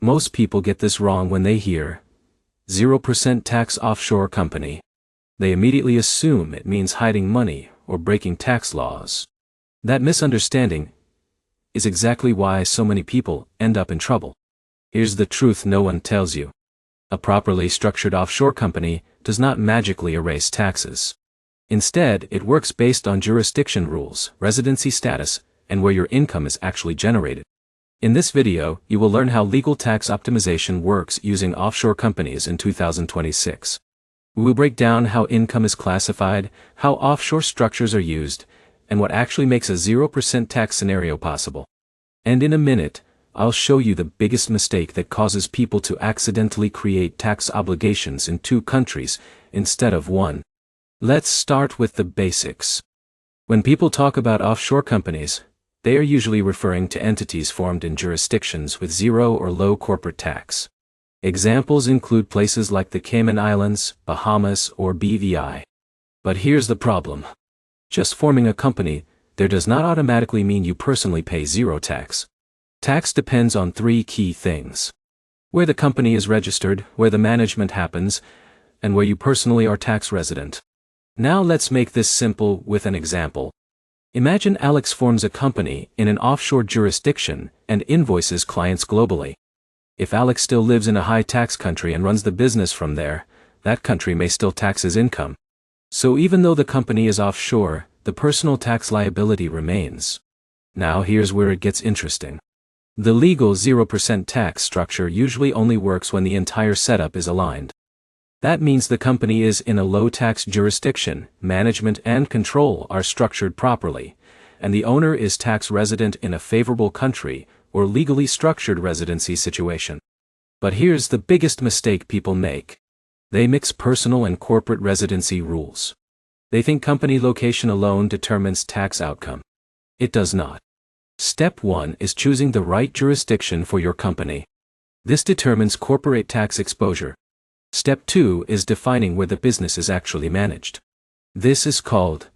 Most people get this wrong when they hear 0% tax offshore company. They immediately assume it means hiding money or breaking tax laws. That misunderstanding is exactly why so many people end up in trouble. Here's the truth no one tells you. A properly structured offshore company does not magically erase taxes. Instead, it works based on jurisdiction rules, residency status, and where your income is actually generated. In this video, you will learn how legal tax optimization works using offshore companies in 2026. We will break down how income is classified, how offshore structures are used, and what actually makes a 0% tax scenario possible. And in a minute, I'll show you the biggest mistake that causes people to accidentally create tax obligations in 2 countries instead of 1. Let's start with the basics. When people talk about offshore companies, they are usually referring to entities formed in jurisdictions with 0 or low corporate tax. Examples include places like the Cayman Islands, Bahamas, or BVI. But here's the problem. Just forming a company, there does not automatically mean you personally pay 0 tax. Tax depends on 3 key things: where the company is registered, where the management happens, and where you personally are tax resident. Now let's make this simple with an example. Imagine Alex forms a company in an offshore jurisdiction and invoices clients globally. If Alex still lives in a high-tax country and runs the business from there, that country may still tax his income. So even though the company is offshore, the personal tax liability remains. Now here's where it gets interesting. The legal 0% tax structure usually only works when the entire setup is aligned. That means the company is in a low-tax jurisdiction, management and control are structured properly, and the owner is tax resident in a favorable country or legally structured residency situation. But here's the biggest mistake people make. They mix personal and corporate residency rules. They think company location alone determines tax outcome. It does not. Step 1 is choosing the right jurisdiction for your company. This determines corporate tax exposure. Step 2 is defining where the business is actually managed. This is called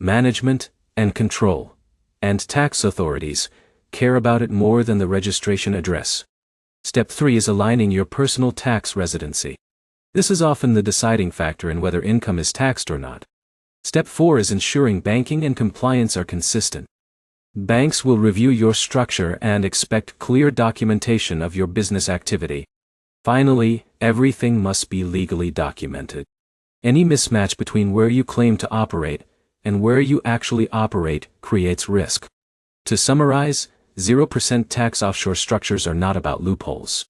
management and control, and tax authorities care about it more than the registration address. Step 3 is aligning your personal tax residency. This is often the deciding factor in whether income is taxed or not. Step 4 is ensuring banking and compliance are consistent. Banks will review your structure and expect clear documentation of your business activity. Finally, everything must be legally documented. Any mismatch between where you claim to operate and where you actually operate creates risk. To summarize, 0% tax offshore structures are not about loopholes.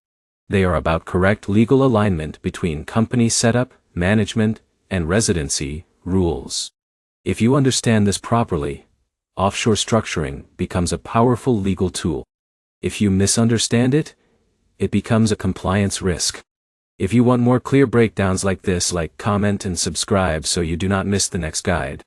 They are about correct legal alignment between company setup, management, and residency rules. If you understand this properly, offshore structuring becomes a powerful legal tool. If you misunderstand it, it becomes a compliance risk. If you want more clear breakdowns like this, comment and subscribe so you do not miss the next guide.